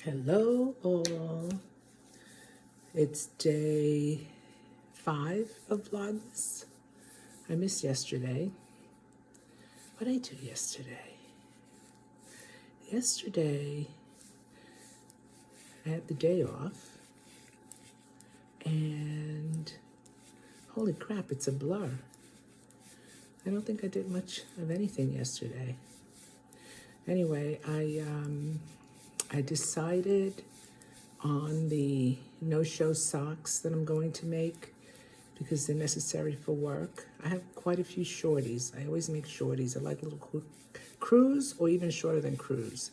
Hello, all. It's day 5 of Vlogmas. I missed yesterday. What did I do yesterday? Yesterday, I had the day off, and holy crap, it's a blur. I don't think I did much of anything yesterday. Anyway, I decided on the no-show socks that I'm going to make because they're necessary for work. I have quite a few shorties. I always make shorties. I like little crews or even shorter than crews.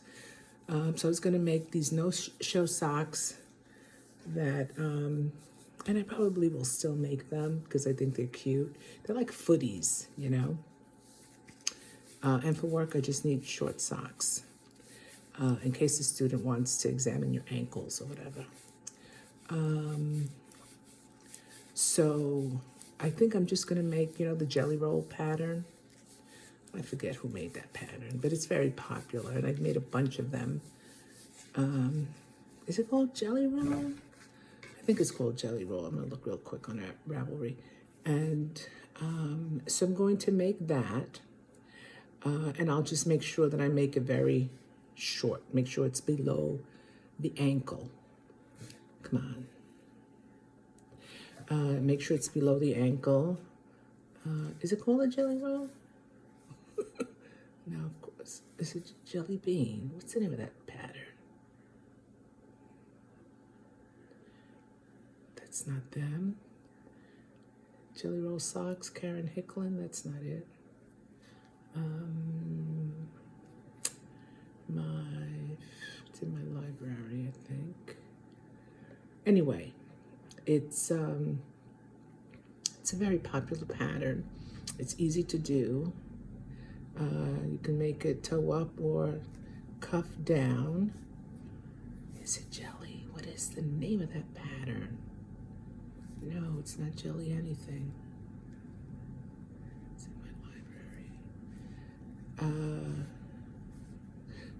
So I was going to make these no-show socks that, and I probably will still make them because I think they're cute. They're like footies, you know. And for work, I just need short socks in case the student wants to examine your ankles or whatever. So I think I'm just going to make, the jelly roll pattern. I forget who made that pattern, but it's very popular, and I've made a bunch of them. Is it called jelly roll? I think it's called jelly roll. I'm going to look real quick on Ravelry. And so I'm going to make that, and I'll just make sure that I make it very short. Make sure it's below the ankle. Come on. Make sure it's below the ankle. Is it called a jelly roll? No, of course. Is it jelly bean? What's the name of that pattern? That's not them. Jelly roll socks, Karen Hicklin. That's not it. It's in my library, I think. Anyway, it's a very popular pattern. It's easy to do. You can make it toe up or cuff down. Is it jelly? What is the name of that pattern? No, it's not jelly anything. It's in my library.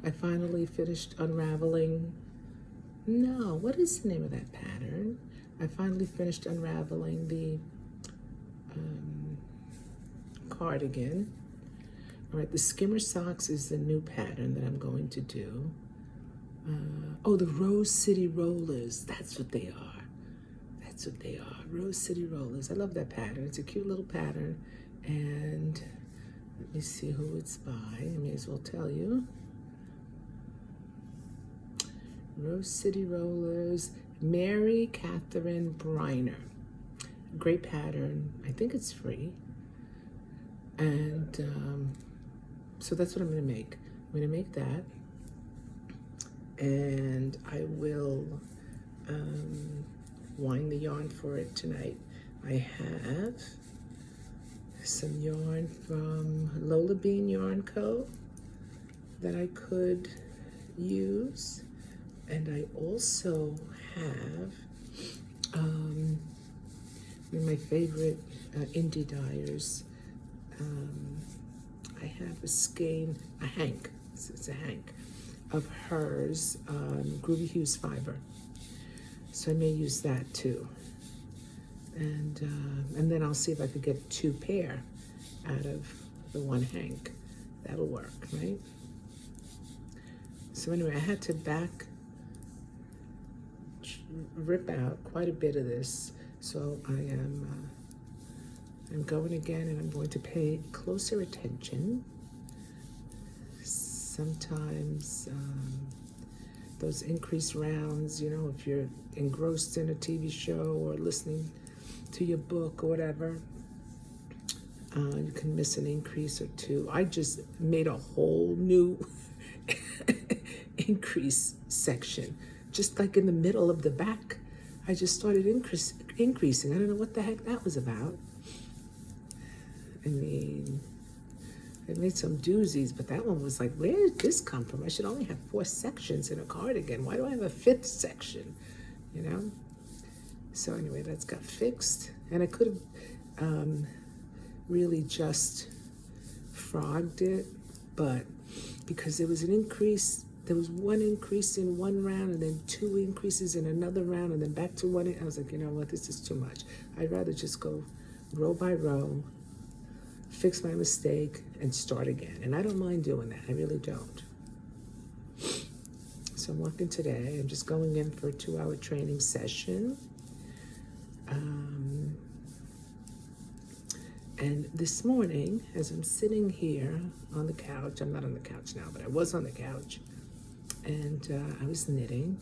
I finally finished unraveling. No, what is the name of that pattern? I finally finished unraveling the cardigan. All right, the skimmer socks is the new pattern that I'm going to do. The Rose City Rollers. That's what they are. That's what they are. Rose City Rollers. I love that pattern. It's a cute little pattern. And let me see who it's by. I may as well tell you. Rose City Rollers, Mary Catherine Briner. Great pattern. I think it's free. And so that's what I'm going to make. I'm going to make that. And I will wind the yarn for it tonight. I have some yarn from Lola Bean Yarn Co. that I could use. And I also have one of my favorite indie dyers. I have a hank, it's a hank, of hers, Groovy Hues fiber. So I may use that too. And then I'll see if I could get 2 pair out of the one hank. That'll work, right? So anyway, I had to rip out quite a bit of this. So I'm going again, and I'm going to pay closer attention. Sometimes those increased rounds, if you're engrossed in a TV show or listening to your book or whatever, you can miss an increase or two. I just made a whole new increase section, just like in the middle of the back. I just started increasing. I don't know what the heck that was about. I mean, I made some doozies, but that one was like, where did this come from? I should only have 4 sections in a cardigan. Why do I have a 5th section? So anyway, that's got fixed. And I could have really just frogged it, but because there was an increase there was one increase in one round and then two increases in another round and then back to one. I was like, you know what, this is too much. I'd rather just go row by row, fix my mistake, and start again. And I don't mind doing that. I really don't. So I'm working today. I'm just going in for a 2-hour training session. And this morning, as I'm sitting here on the couch, I'm not on the couch now, but I was on the couch, and I was knitting,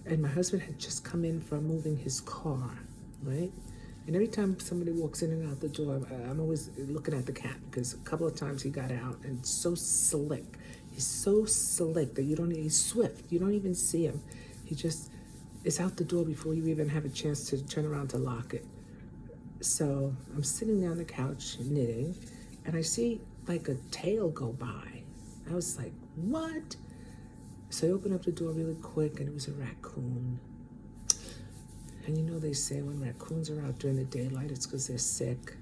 and my husband had just come in from moving his car, right? And every time somebody walks in and out the door, I'm always looking at the cat, because a couple of times he got out, and so slick. He's so slick that he's swift. You don't even see him. He just is out the door before you even have a chance to turn around to lock it. So I'm sitting there on the couch knitting, and I see like a tail go by. I was like, what? So I opened up the door really quick, and it was a raccoon. And you know they say when raccoons are out during the daylight, it's because they're sick.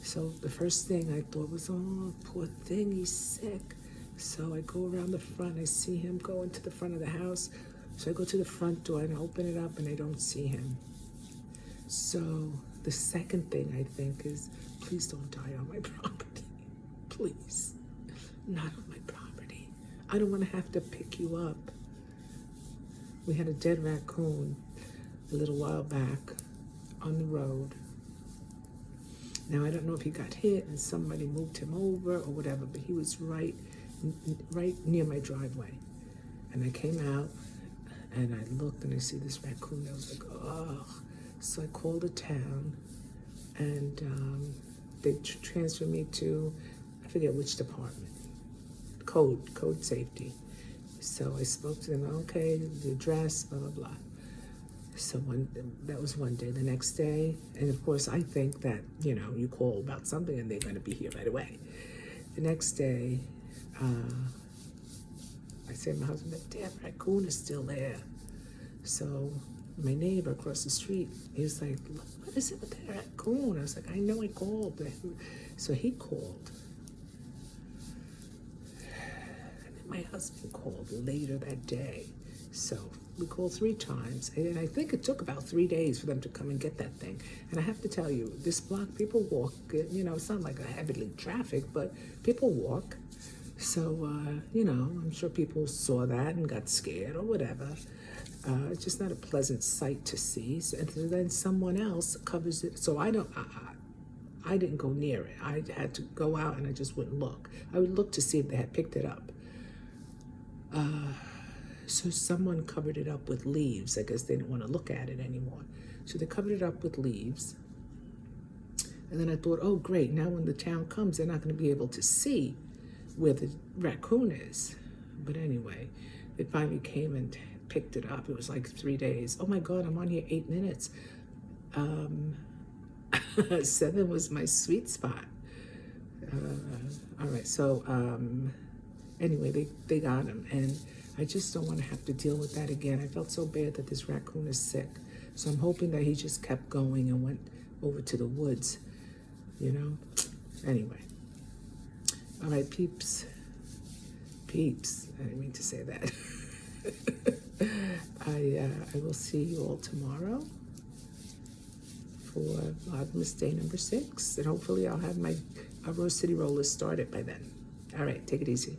So the first thing I thought was, oh, poor thing, he's sick. So I go around the front, I see him go into the front of the house. So I go to the front door and I open it up and I don't see him. So the second thing I think is, please don't die on my property. Please. Not on my property. I don't want to have to pick you up. We had a dead raccoon a little while back on the road. Now I don't know if he got hit and somebody moved him over or whatever, but he was right near my driveway. And I came out and I looked and I see this raccoon. I was like, oh. So I called the town, and they transferred me to, I forget which department, code safety. So I spoke to them, okay, the address, blah, blah, blah. So that was one day. The next day, and of course I think that, you know, you call about something and they're going to be here right away. The next day, I said to my husband, that damn raccoon is still there. So my neighbor across the street, he was like, what is it with that raccoon? I was like, I know I called. So he called. And then my husband called later that day. So we called 3 times. And I think it took about 3 days for them to come and get that thing. And I have to tell you, this block, people walk, you know, it's not like a heavily traffic, but people walk. So, you know, I'm sure people saw that and got scared or whatever. It's just not a pleasant sight to see. So, and then someone else covers it. So I didn't go near it. I had to go out and I just wouldn't look. I would look to see if they had picked it up. So someone covered it up with leaves. I guess they didn't want to look at it anymore. So they covered it up with leaves. And then I thought, oh, great. Now when the town comes, they're not going to be able to see where the raccoon is. But anyway, they finally came and picked it up. It was like 3 days. Oh my God, I'm on here 8 minutes. 7 was my sweet spot. All right, so anyway, they got him, and I just don't want to have to deal with that again. I felt so bad that this raccoon is sick. So I'm hoping that he just kept going and went over to the woods, you know? Anyway. All right, peeps. Peeps. I didn't mean to say that. I will see you all tomorrow for Vlogmas day number 6. And hopefully I'll have my Rose City rollers started by then. All right, take it easy.